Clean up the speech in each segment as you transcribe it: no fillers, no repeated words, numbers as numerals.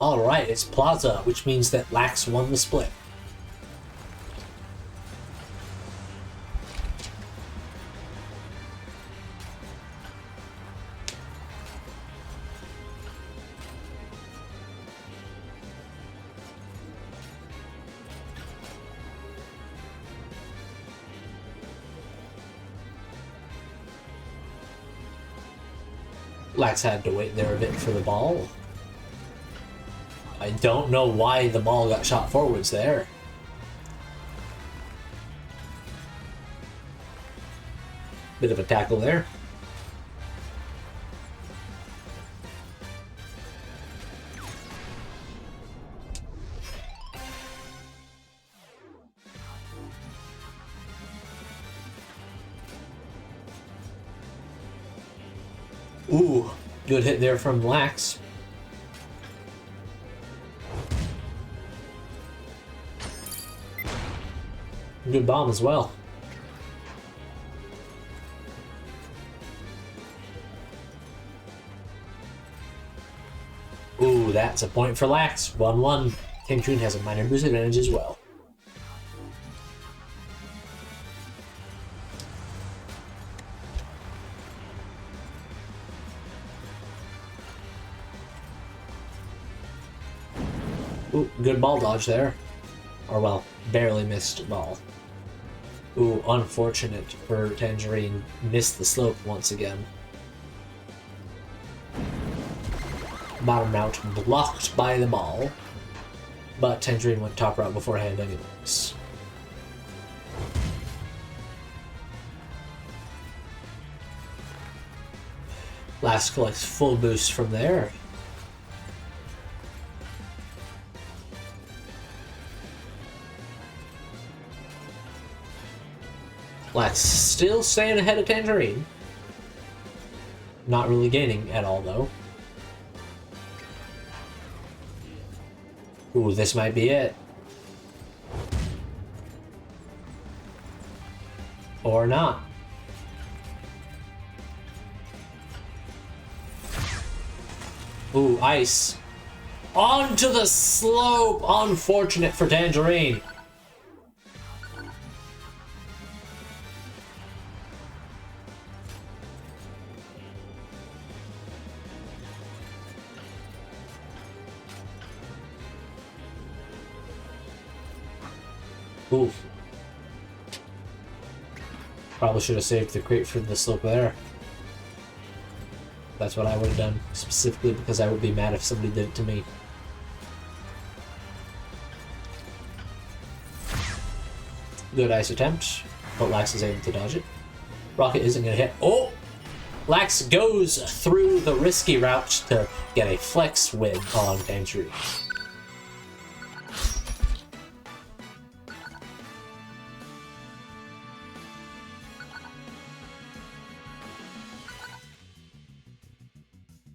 Alright, it's Plaza, which means that Lax won the split. Lax had to wait there a bit for the ball. I don't know why the ball got shot forwards there. Bit of a tackle there. Ooh, good hit there from Lax. Good bomb as well. Ooh, that's a point for Lax. 1-1. Tangerine has a minor boost advantage as well. Ooh, good ball dodge there. Or, well, barely missed ball. Ooh, unfortunate for Tangerine. Missed the slope once again. Bottom out, blocked by the ball. But Tangerine went top route beforehand anyways. Lax collects full boost from there. Lax still staying ahead of Tangerine. Not really gaining at all, though. Ooh, this might be it. Or not. Ooh, ice. Onto the slope! Unfortunate for Tangerine. Oof. Probably should have saved the crate for the slope there. That's what I would have done, specifically because I would be mad if somebody did it to me. Good ice attempt, but Lax is able to dodge it. Rocket isn't going to hit. Oh! Lax goes through the risky route to get a flex win on Tangerine.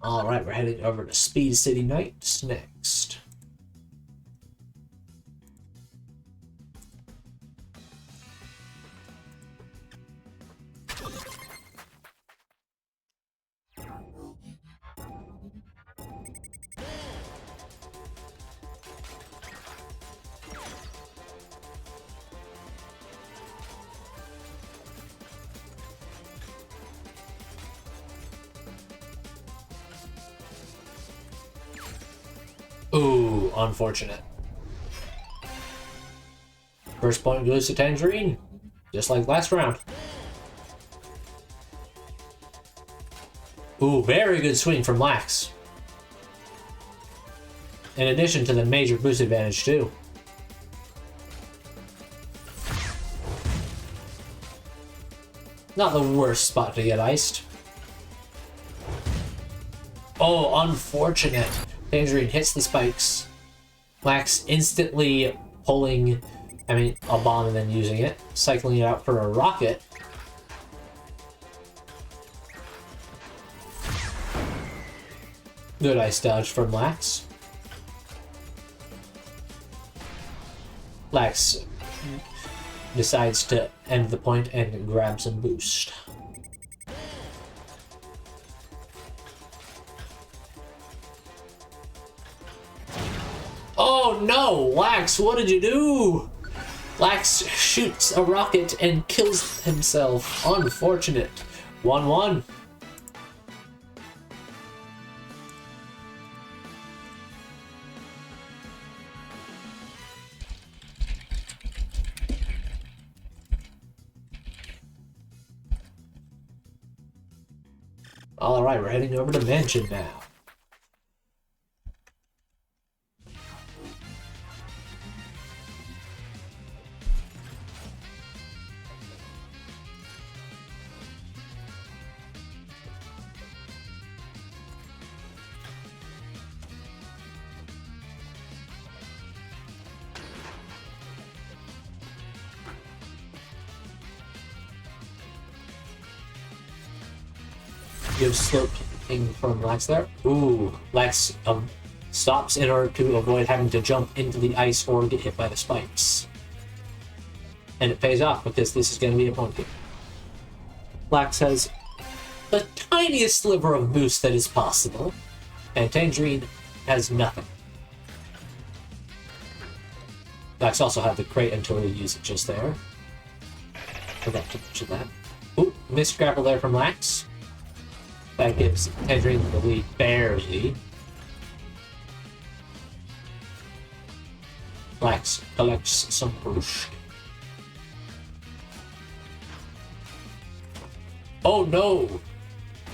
Alright, we're heading over to Speed City Nights next. Ooh, unfortunate. First point goes to Tangerine, just like last round. Ooh, very good swing from Lax. In addition to the major boost advantage, too. Not the worst spot to get iced. Oh, unfortunate. Tangerine hits the spikes. Lax instantly pulling, a bomb and then using it. Cycling it out for a rocket. Good ice dodge from Lax. Lax decides to end the point and grab some boost. no! Lax, what did you do? Lax shoots a rocket and kills himself. Unfortunate. 1-1. Alright, we're heading over to Mansion now. You have slow ping from Lax there. Ooh, Lax stops in order to avoid having to jump into the ice or get hit by the spikes. And it pays off because this is going to be a point game. Lax has the tiniest sliver of boost that is possible, and Tangerine has nothing. Lax also had the crate until we use it just there. Forgot to mention that. Ooh, missed grapple there from Lax. That gives Tangerine the lead barely. Lax collects some push. Oh no!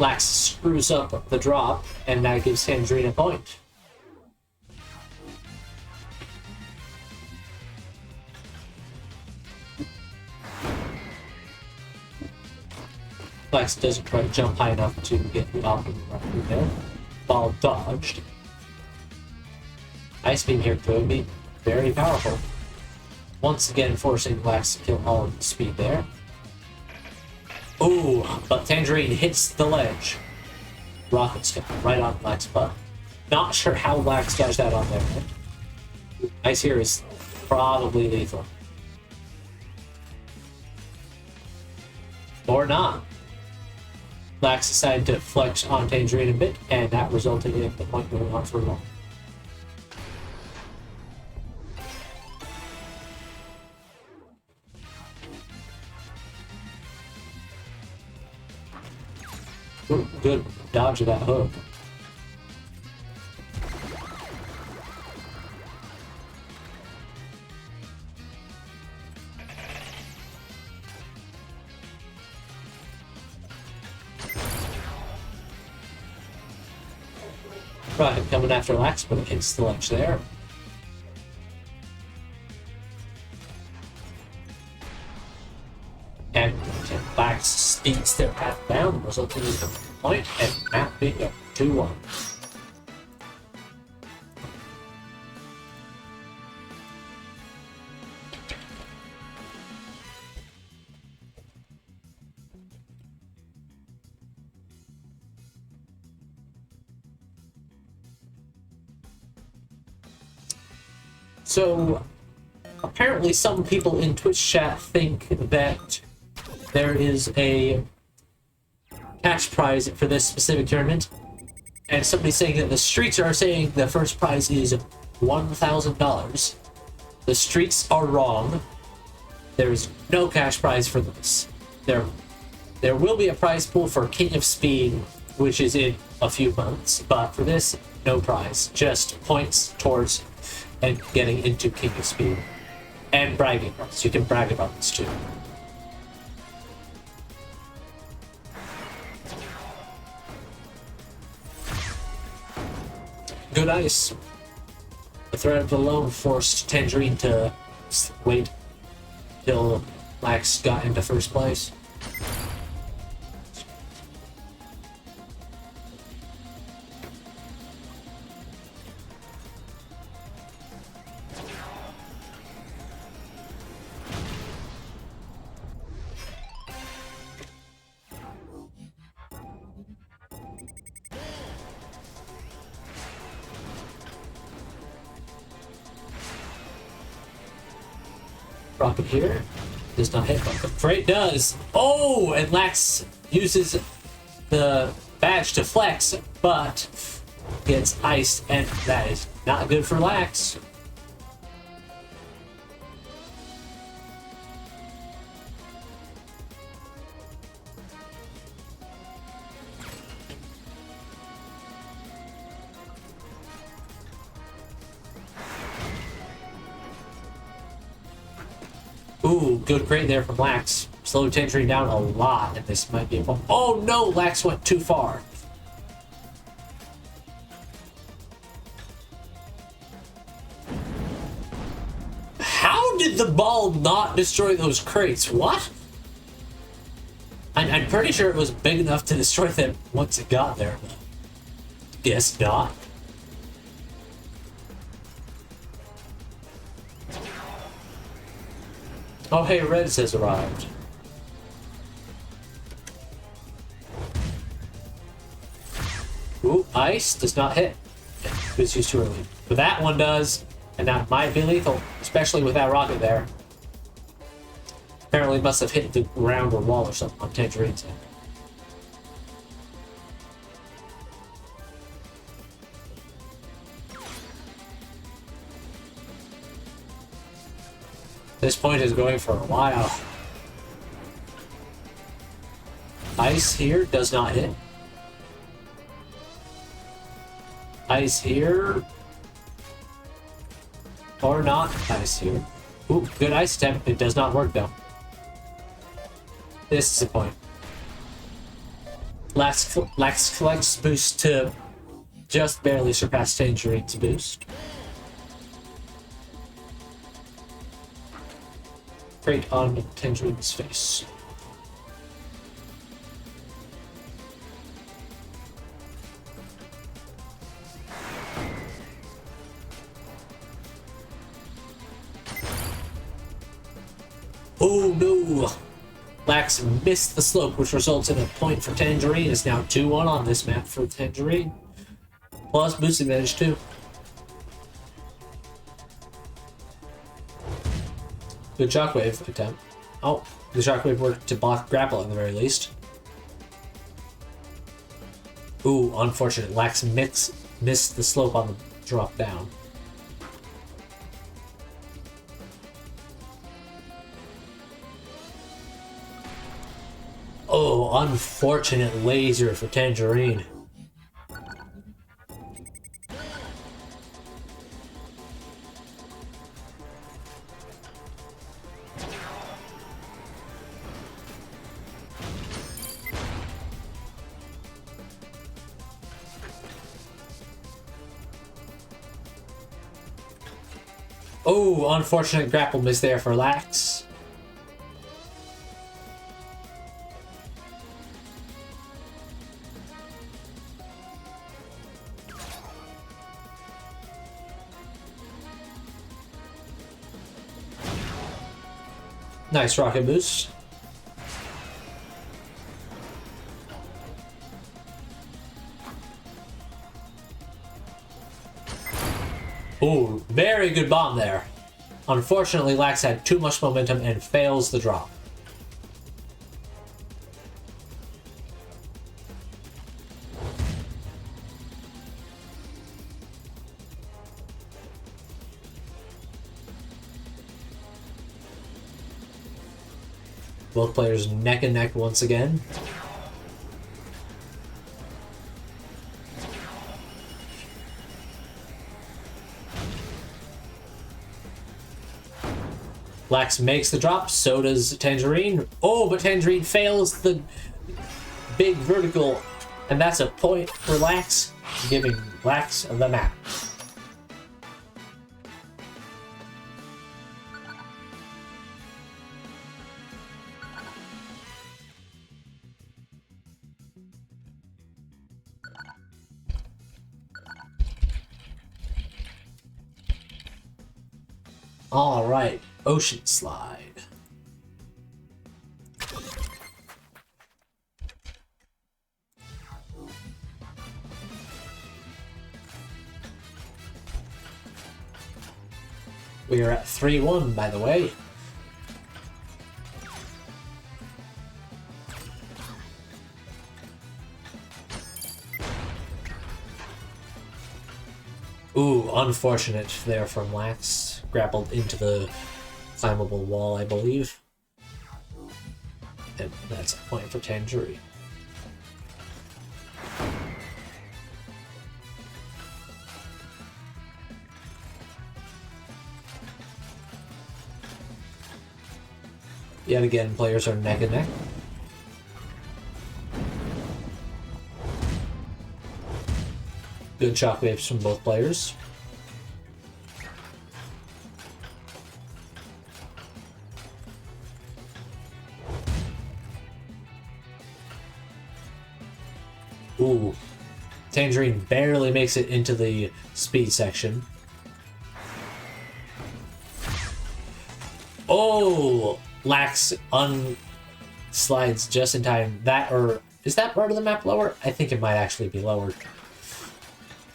Lax screws up the drop, and that gives Tangerine a point. Lax doesn't try to jump high enough to get the optimal run through there. Ball dodged. Ice Beam here could be very powerful. Once again, forcing Lax to kill all of the speed there. Ooh, but Tangerine hits the ledge. Rocket's coming right on Lax's butt. Not sure how Lax dodged that on there. Ice here is probably lethal. Or not. Lax decided to flex on Tangerine a bit, and that resulted in the point going on for long. Ooh, good dodge of that hook. Right, coming after Lax, but it hits the ledge there. And Lax speeds their path down, resulting in a point, and map being up 2-1. So, apparently some people in Twitch chat think that there is a cash prize for this specific tournament, and somebody's saying that the streets are saying the first prize is $1,000. The streets are wrong. There is no cash prize for this. There will be a prize pool for King of Speed, which is in a few months, but for this, no prize. Just points towards and getting into King of Speed. And bragging rights. You can brag about this too. Good ice. The threat of the loan forced Tangerine to wait till Lax got into first place. Rocket here. Does not hit, but the freight does. Oh, and Lax uses the badge to flex, but gets iced, and that is not good for Lax. Ooh, good crate there from Lax. Slowed Tangerine down a lot, and this might be a problem. Oh no, Lax went too far. How did the ball not destroy those crates? What? I'm pretty sure it was big enough to destroy them once it got there, but guess not. Oh hey, Reds has arrived. Ooh, ice does not hit. It's used too early. But that one does, and that might be lethal, especially with that rocket there. Apparently must have hit the ground or wall or something on Tangerine's end. This point is going for a while. Ice here does not hit. Ice here. Or not ice here. Ooh, good ice attempt. It does not work though. This is the point. Lax collects boost to just barely surpass Tangerine's boost. Crate on Tangerine's face. Oh no! Lax missed the slope, which results in a point for Tangerine. It's now 2-1 on this map for Tangerine. Plus boost advantage too. Good shockwave attempt. Oh, the shockwave worked to block grapple at the very least. Ooh, unfortunate. Lax missed the slope on the drop down. Oh, unfortunate laser for Tangerine. Oh, unfortunate grapple miss there for Lax. Nice rocket boost. Ooh, very good bomb there. Unfortunately, Lax had too much momentum and fails the drop. Both players neck and neck once again. Lax makes the drop, so does Tangerine. Oh, but Tangerine fails the big vertical, and that's a point for Lax, giving Lax the map. All right, Ocean Slide. We are at 3-1, by the way. Ooh, unfortunate there from Lax. Grappled into the climbable wall, I believe. And that's a point for Tangerine. Yet again, players are neck and neck. Good shockwaves from both players. Ooh. Tangerine barely makes it into the speed section. Oh! Lax slides just in time. That, or is that part of the map lower? I think it might actually be lowered.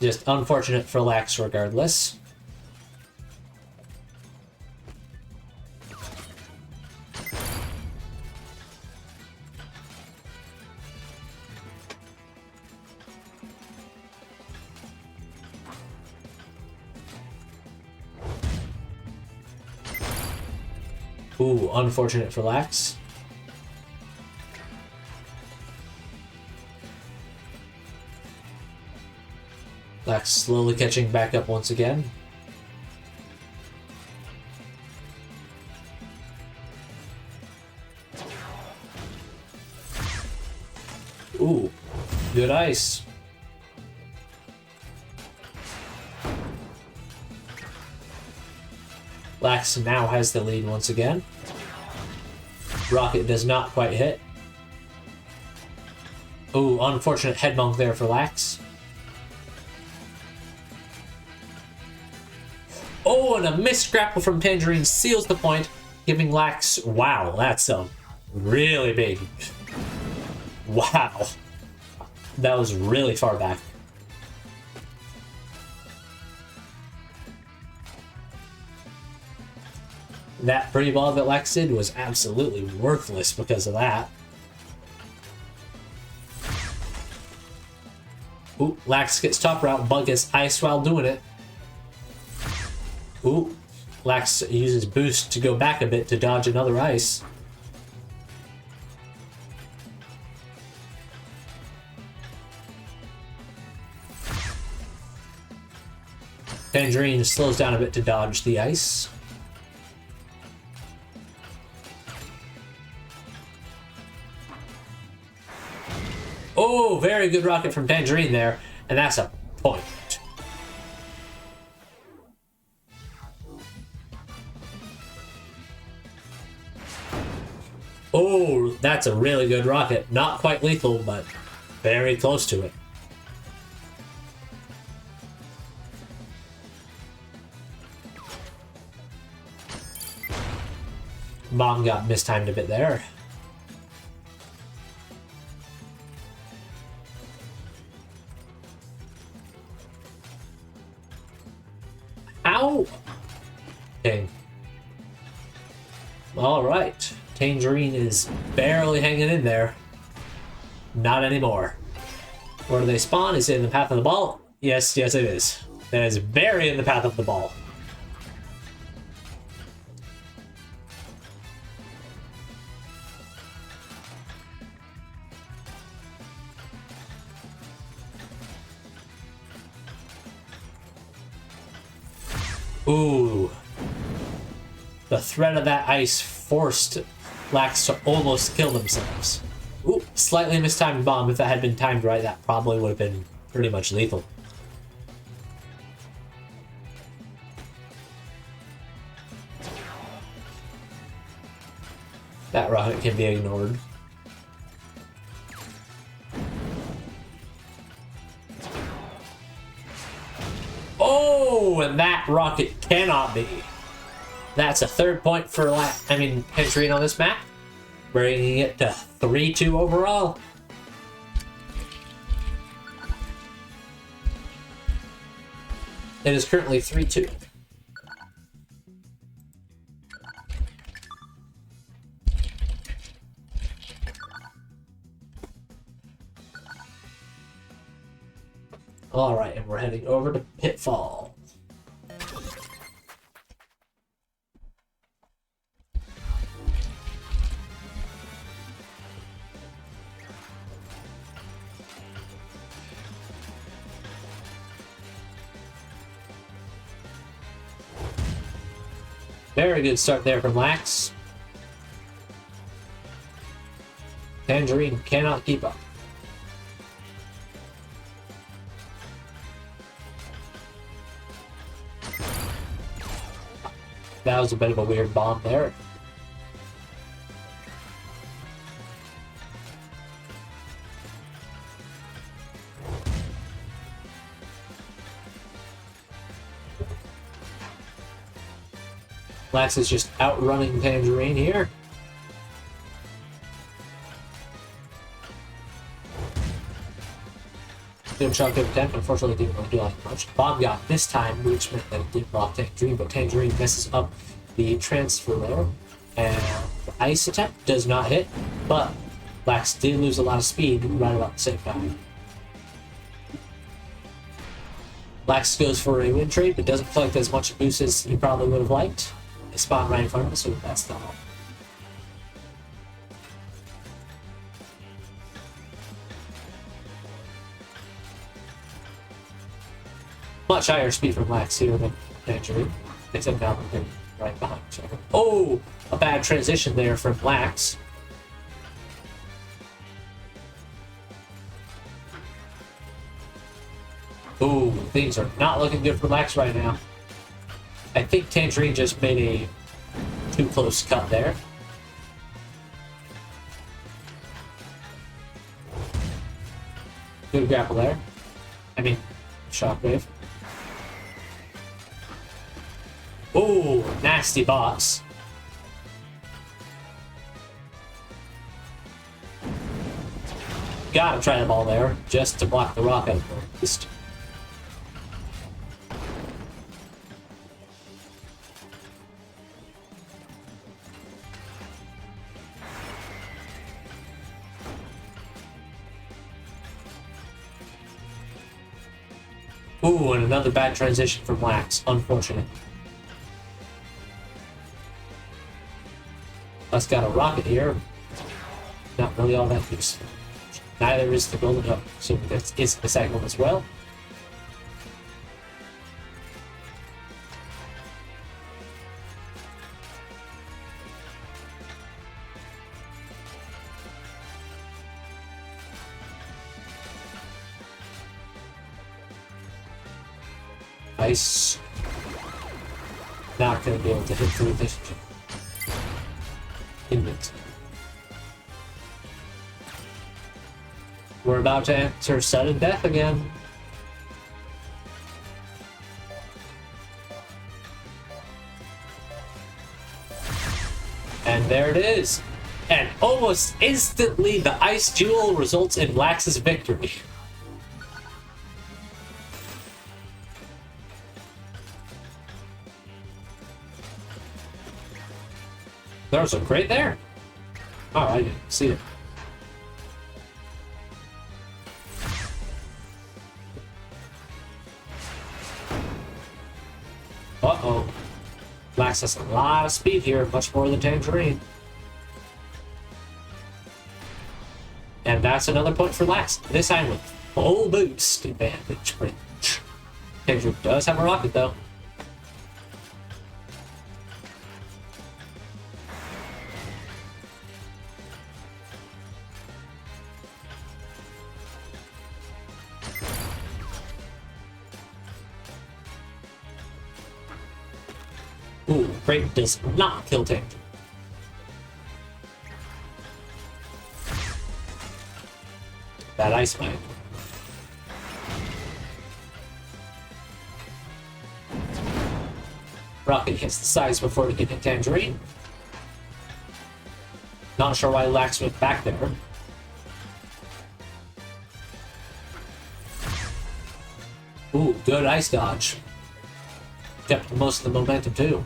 Just unfortunate for Lax regardless. Ooh, unfortunate for Lax. Lax slowly catching back up once again. Ooh, good ice. Lax now has the lead once again. Rocket does not quite hit. Ooh, unfortunate head bonk there for Lax. Oh, and a missed grapple from Tangerine seals the point, giving Lax... Wow, that's really big. Wow. That was really far back. That pre-ball that Lax did was absolutely worthless because of that. Ooh, Lax gets top route, but gets ice while doing it. Ooh, Lax uses boost to go back a bit to dodge another ice. Tangerine slows down a bit to dodge the ice. Oh, very good rocket from Tangerine there, and that's a point. Oh, that's a really good rocket. Not quite lethal, but very close to it. Bomb got mistimed a bit there. Ow! Okay. Alright. Tangerine is barely hanging in there. Not anymore. Where do they spawn? Is it in the path of the ball? Yes, yes it is. It is very in the path of the ball. Ooh. The threat of that ice forced Lax to almost kill themselves. Ooh, slightly mistimed bomb. If that had been timed right, that probably would have been pretty much lethal. That rocket can be ignored. Oh, and that rocket cannot be. That's a third point for Tangerine on this map, bringing it to 3-2 overall. It is currently 3-2. All right, and we're heading over to Pitfall. Very good start there from Lax. Tangerine cannot keep up. That was a bit of a weird bomb there. Lax is just outrunning Tangerine here. Good shot, good attempt. Unfortunately, didn't really do that much. Bomb got this time, which meant that it did block Tangerine, but Tangerine messes up the transfer there. And the ice attempt does not hit, but Lax did lose a lot of speed right about the same time. Lax goes for a win trade, but doesn't collect as much boost as he probably would have liked. They spawn right in front of us, so that's the all. Much higher speed from Lax here than Tangerine. Except now they're right behind each other. Oh! A bad transition there from Lax. Ooh, things are not looking good for Lax right now. I think Tangerine just made a too close cut there. Good grapple there. I mean, shockwave. Ooh, nasty box. Gotta try the ball there, just to block the rocket at least. Ooh, and another bad transition from Lax. Unfortunate. Us got a rocket here. Not really all that useful. Neither is the golden hook, so that is the second one as well. Ice. Not going to be able to hit through this. We're about to enter sudden death again. And there it is. And almost instantly, the ice duel results in Lax's victory. There was a crate there? Oh, I didn't see it. Uh-oh. Lax has a lot of speed here, much more than Tangerine. And that's another point for Lax. This time with full boost advantage. Tangerine does have a rocket, though. Ooh, Crate does not kill Tangerine. That ice mine. Rocket hits the sides before it can hit Tangerine. Not sure why Lax went back there. Ooh, good ice dodge. Kept most of the momentum too.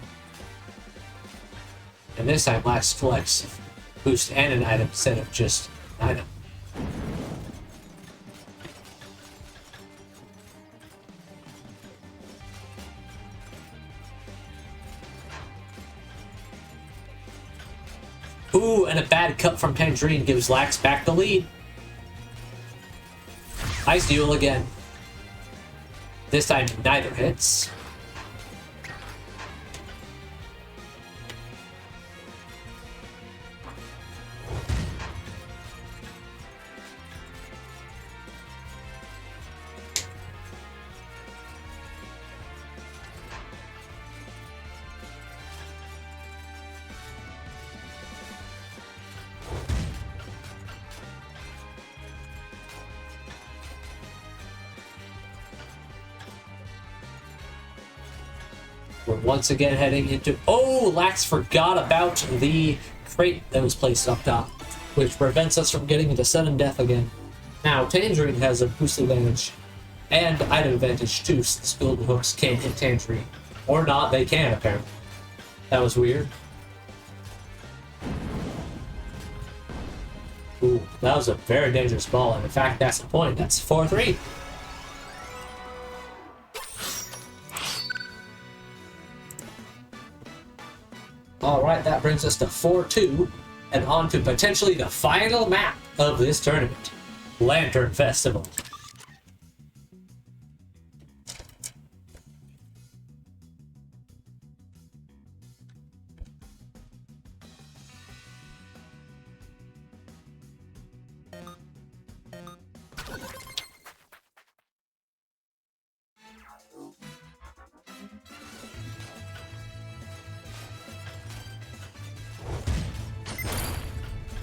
And this time Lax collects boost and an item instead of just an item. Ooh, and a bad cut from Tangerine gives Lax back the lead. Ice duel again. This time neither hits. We're once again heading into... Oh, Lax forgot about the crate that was placed up top, which prevents us from getting into sudden death again. Now, Tangerine has a boost advantage and item advantage too, since golden hooks can't hit Tangerine. Or not, they can, apparently. That was weird. Ooh, that was a very dangerous ball, and in fact, that's the point. That's 4-3. Alright, that brings us to 4-2, and on to potentially the final map of this tournament. Lantern Festival.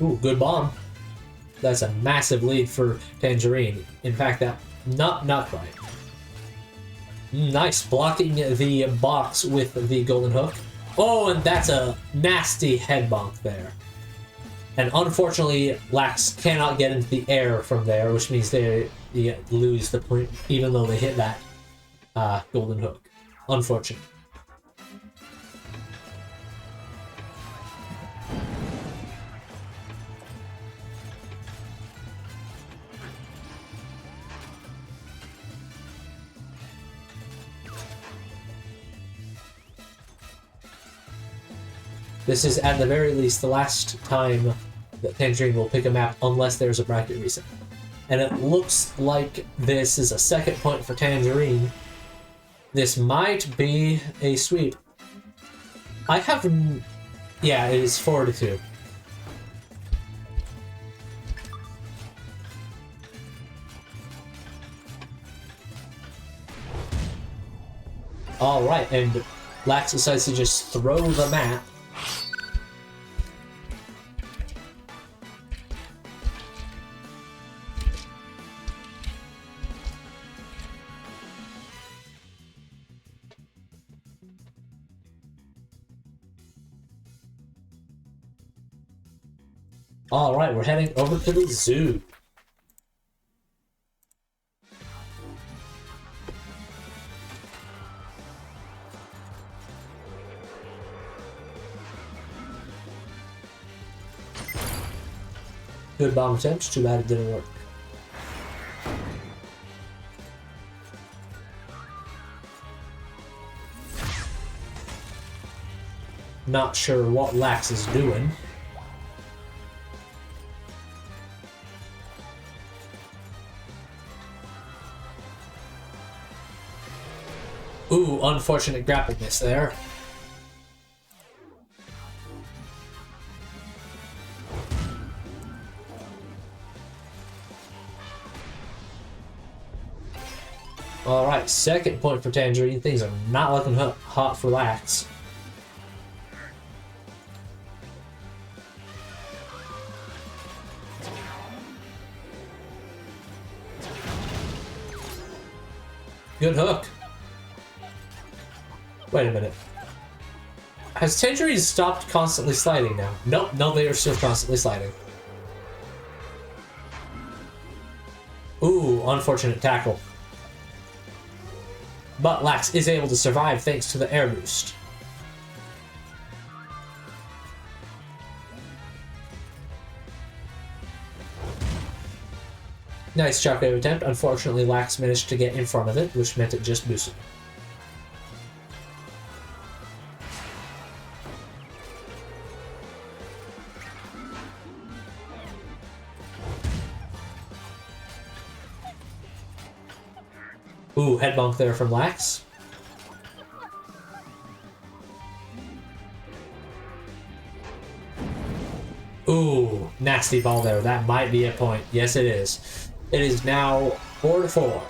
Ooh, good bomb. That's a massive lead for Tangerine. In fact, that not quite. Nice, blocking the box with the golden hook. Oh, and that's a nasty head bonk there. And unfortunately, Lax cannot get into the air from there, which means they lose the point, even though they hit that golden hook. Unfortunate. This is, at the very least, the last time that Tangerine will pick a map unless there's a bracket reset. And it looks like this is a second point for Tangerine. This might be a sweep. I haven't... Yeah, it is 4-2. Alright, and Lax decides to just throw the map. Alright, we're heading over to the zoo. Good bomb attempt, too bad it didn't work. Not sure what Lax is doing. Ooh, unfortunate grappling miss there. Alright, second point for Tangerine. Things are not looking hot for Lax. Good hook. Wait a minute. Has Tangerine stopped constantly sliding now? Nope, no, they are still constantly sliding. Ooh, unfortunate tackle. But Lax is able to survive thanks to the air boost. Nice shockwave attempt. Unfortunately, Lax managed to get in front of it, which meant it just boosted. Ooh, head bump there from Lax. Ooh, nasty ball there. That might be a point. Yes, it is. It is now 4-4.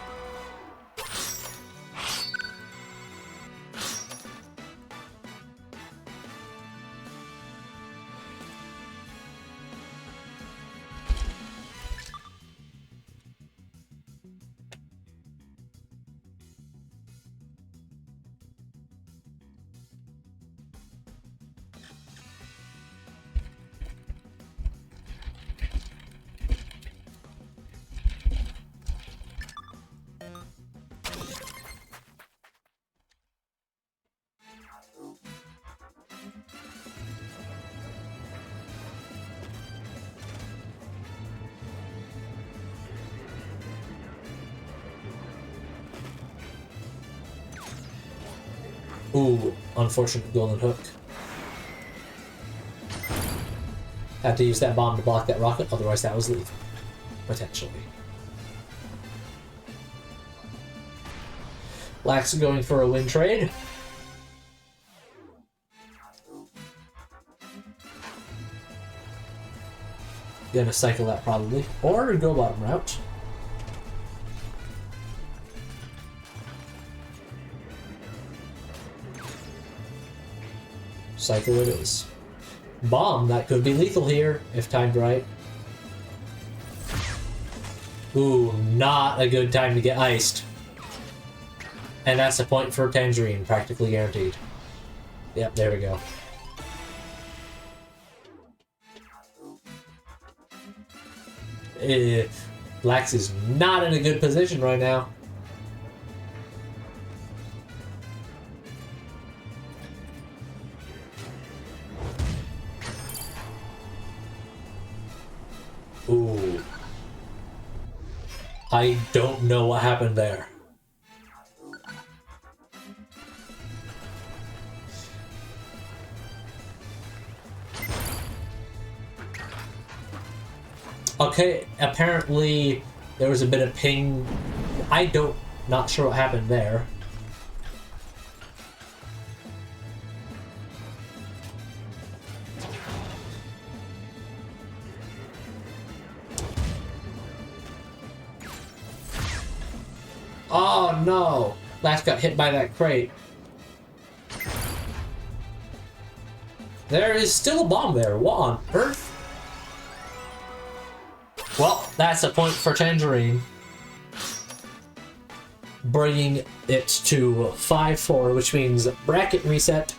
Ooh, unfortunate golden hook. Had to use that bomb to block that rocket, otherwise that was lethal. Potentially. Lax going for a win trade. Gonna cycle that probably. Or go bottom route. Cycle it is. Bomb, that could be lethal here, if timed right. Ooh, not a good time to get iced. And that's a point for Tangerine, practically guaranteed. Yep, there we go. Lax is not in a good position right now. Ooh. I don't know what happened there. Okay, apparently there was a bit of ping. Not sure what happened there. Oh no! Lax got hit by that crate. There is still a bomb there. What on earth? Well, that's a point for Tangerine. Bringing it to 5-4, which means bracket reset.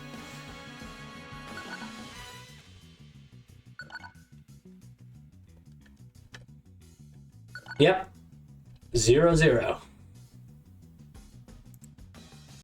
Yep. 0-0.